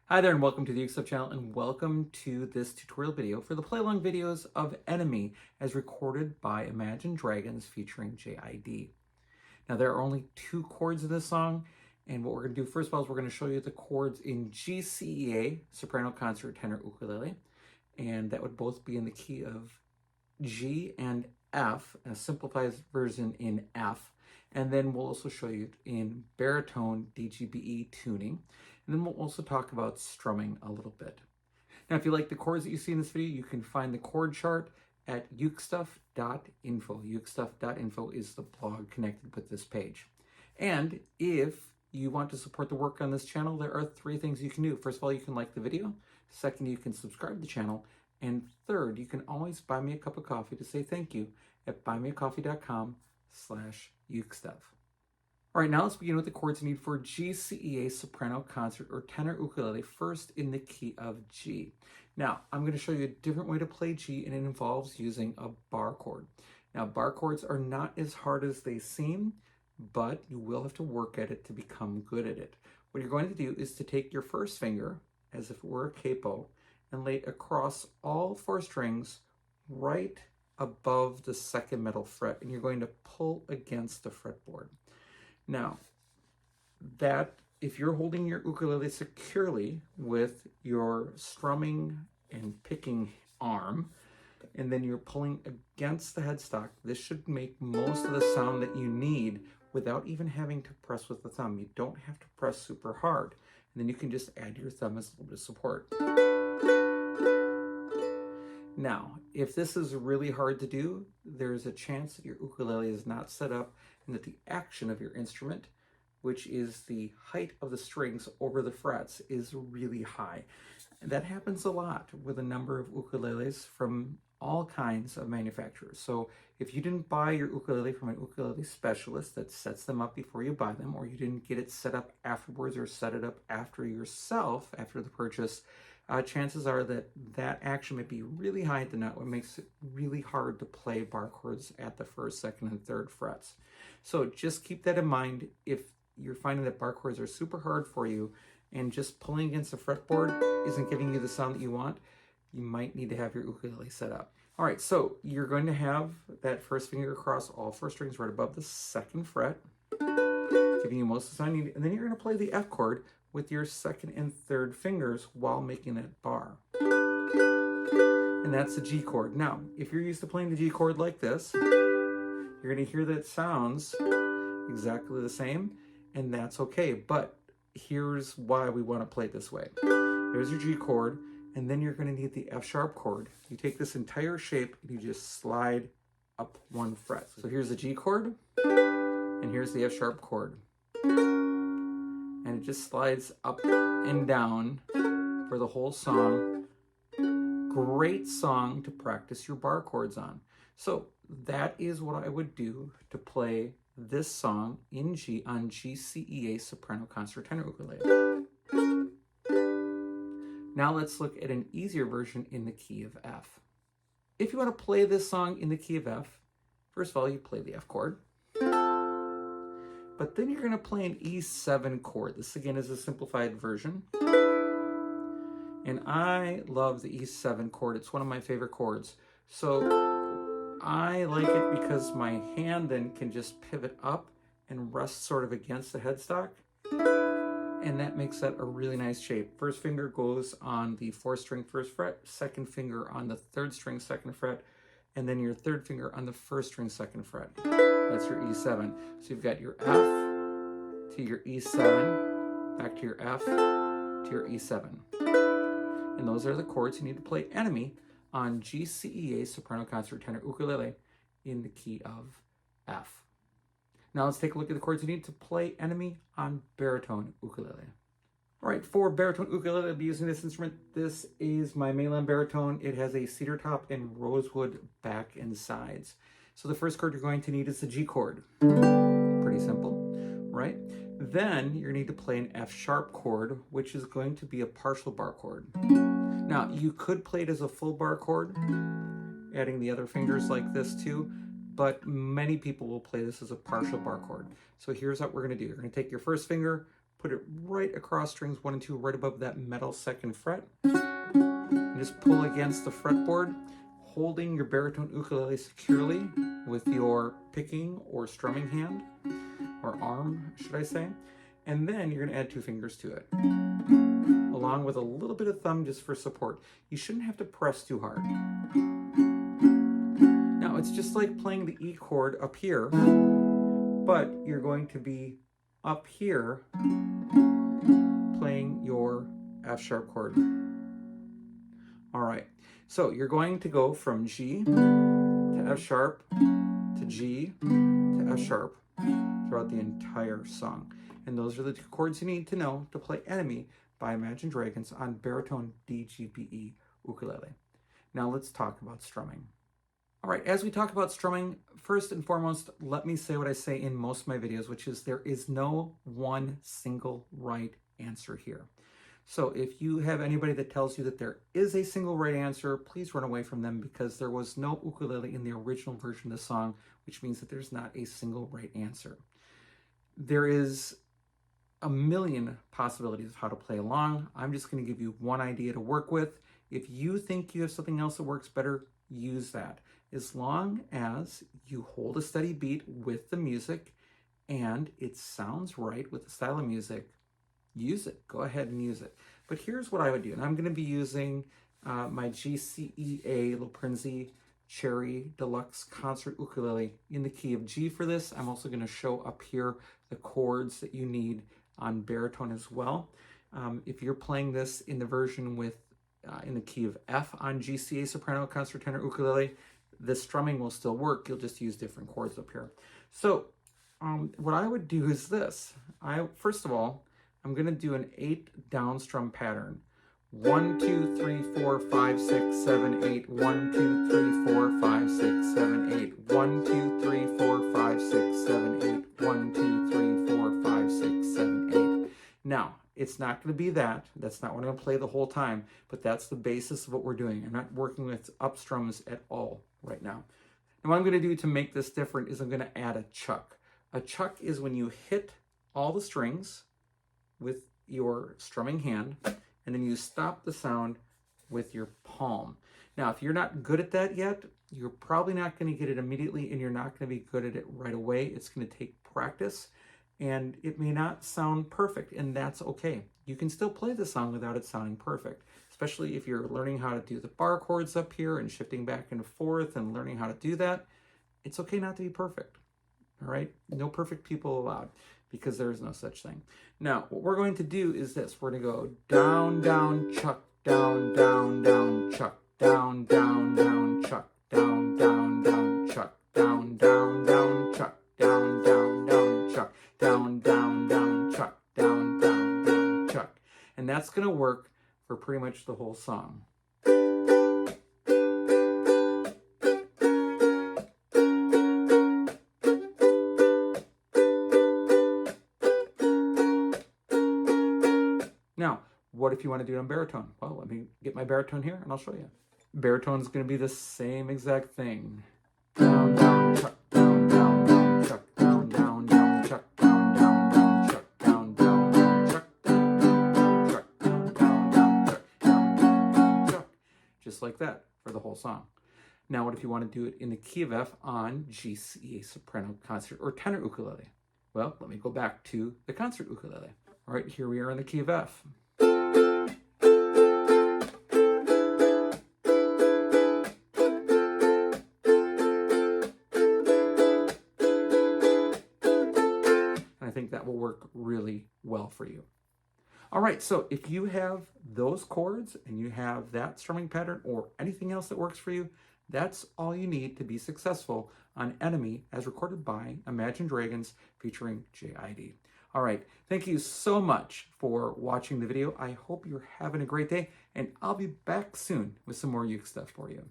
Hi there and welcome to the UkeStuff channel and welcome to this tutorial video for the play-along videos of Enemy as recorded by Imagine Dragons featuring JID. Now there are only two chords in this song, and what we're going to do first of all is we're going to show you the chords in GCEA, soprano, concert, tenor, ukulele, and that would both be in the key of G and F, and a simplified version in F. And then we'll also show you in baritone DGBE tuning. And then we'll also talk about strumming a little bit. Now, if you like the chords that you see in this video, you can find the chord chart at UkeStuff.info. UkeStuff.info is the blog connected with this page. And if you want to support the work on this channel, there are three things you can do. First of all, you can like the video. Second, you can subscribe to the channel. And third, you can always buy me a cup of coffee to say thank you at buymeacoffee.com/UkeStuff. All right, now let's begin with the chords you need for GCEA soprano, concert, or tenor ukulele, first in the key of G. Now, I'm going to show you a different way to play G, and it involves using a bar chord. Now, bar chords are not as hard as they seem, but you will have to work at it to become good at it. What you're going to do is to take your first finger, as if it were a capo, and lay it across all four strings right above the second metal fret, and you're going to pull against the fretboard. Now, if you're holding your ukulele securely with your strumming and picking arm, and then you're pulling against the headstock, this should make most of the sound that you need without even having to press with the thumb. You don't have to press super hard. And then you can just add your thumb as a little bit of support. Now, if this is really hard to do, there's a chance that your ukulele is not set up and that the action of your instrument, which is the height of the strings over the frets, is really high. And that happens a lot with a number of ukuleles from all kinds of manufacturers. So if you didn't buy your ukulele from an ukulele specialist that sets them up before you buy them, or you didn't get it set up afterwards or set it up after yourself after the purchase, chances are that that action might be really high at the note, what makes it really hard to play bar chords at the first, second, and third frets. So just keep that in mind if you're finding that bar chords are super hard for you and just pulling against the fretboard isn't giving you the sound that you want. You might need to have your ukulele set up. All right, so you're going to have that first finger across all four strings right above the second fret, giving you most of the sound you need, and then you're going to play the F chord with your second and third fingers while making that bar. And that's the G chord. Now, if you're used to playing the G chord like this, you're going to hear that it sounds exactly the same, and that's okay. But here's why we want to play it this way. There's your G chord, and then you're going to need the F sharp chord. You take this entire shape and you just slide up one fret. So here's the G chord, and here's the F sharp chord. And it just slides up and down for the whole song. Great song to practice your bar chords on. So that is what I would do to play this song in G on GCEA soprano, concert, tenor ukulele. Now let's look at an easier version in the key of F. If you want to play this song in the key of F, first of all, you play the F chord. But then you're going to play an E7 chord. This again is a simplified version. And I love the E7 chord. It's one of my favorite chords. So I like it because my hand then can just pivot up and rest sort of against the headstock. And that makes that a really nice shape. First finger goes on the fourth string first fret, second finger on the third string second fret, and then your third finger on the first string second fret. That's your E7. So you've got your F to your E7, back to your F to your E7. And those are the chords you need to play Enemy on GCEA soprano, concert, tenor ukulele in the key of F. Now let's take a look at the chords you need to play Enemy on baritone ukulele. All right, for baritone ukulele, I'll be using this instrument. This is my mainline baritone. It has a cedar top and rosewood back and sides. So the first chord you're going to need is the G chord. Pretty simple, right? Then you're going to need to play an F sharp chord, which is going to be a partial bar chord. Now, you could play it as a full bar chord, adding the other fingers like this too, but many people will play this as a partial bar chord. So here's what we're going to do. You're going to take your first finger, put it right across strings 1 and 2, right above that metal 2nd fret. And just pull against the fretboard, holding your baritone ukulele securely with your picking or strumming hand, or arm, should I say. And then you're going to add 2 fingers to it, along with a little bit of thumb just for support. You shouldn't have to press too hard. Now, it's just like playing the E chord up here, but you're going to be up here playing your F sharp chord. All right, so you're going to go from G to F sharp to G to F sharp throughout the entire song. And those are the 2 chords you need to know to play Enemy by Imagine Dragons on baritone DGBE ukulele. Now let's talk about strumming. All right, as we talk about strumming, first and foremost, let me say what I say in most of my videos, which is there is no one single right answer here. So if you have anybody that tells you that there is a single right answer, please run away from them, because there was no ukulele in the original version of the song, which means that there's not a single right answer. There is a million possibilities of how to play along. I'm just going to give you one idea to work with. If you think you have something else that works better, use that. As long as you hold a steady beat with the music and it sounds right with the style of music, use it. Go ahead and use it. But here's what I would do. And I'm going to be using my GCEA Chords Cherry Deluxe Concert Ukulele in the key of G for this. I'm also going to show up here the chords that you need on baritone as well. If you're playing this in the version with in the key of F on GCEA Soprano Concert Tenor Ukulele, the strumming will still work. You'll just use different chords up here. So what I would do is this. First of all, I'm going to do an 8 down strum pattern. 1, 2, 3, 4, 5, 6, 7, 8. 1, 2, 3, 4, 5, 6, 7, 8. 1, 2, 3, 4, 5, 6, 7, 8. 1, 2, 3, 4, 5, 6, 7, 8. Now, it's not going to be that. That's not what I'm going to play the whole time, but that's the basis of what we're doing. I'm not working with up strums at all right now. And what I'm going to do to make this different is I'm going to add a chuck. A chuck is when you hit all the strings with your strumming hand, and then you stop the sound with your palm. Now, if you're not good at that yet, you're probably not going to get it immediately, and you're not going to be good at it right away. It's going to take practice, and it may not sound perfect, and that's okay. You can still play the song without it sounding perfect, especially if you're learning how to do the bar chords up here and shifting back and forth and learning how to do that. It's okay not to be perfect, all right? No perfect people allowed, because there is no such thing. Now, what we're going to do is this. We're going to go down, down, chuck, down, down, down, chuck, down, down, down, chuck, down, down, down, chuck, down, down, down, chuck, down, down, down, chuck, down, down, down, chuck, down, down, down, chuck. And that's going to work for pretty much the whole song. Now, what if you want to do it on baritone? Well, let me get my baritone here and I'll show you. Baritone is going to be the same exact thing. Down, down, chuck, down, down, down, chuck, down, down, down, chuck, down, down, down, chuck, down, down, down, chuck, down, down, chuck, down, down, down, chuck, down, down, chuck. Just like that for the whole song. Now, what if you want to do it in the key of F on GCEA Soprano Concert or Tenor Ukulele? Well, let me go back to the concert ukulele. All right, here we are in the key of F. And I think that will work really well for you. All right, so if you have those chords and you have that strumming pattern or anything else that works for you, that's all you need to be successful on Enemy as recorded by Imagine Dragons featuring JID. All right, thank you so much for watching the video. I hope you're having a great day, and I'll be back soon with some more Uke stuff for you.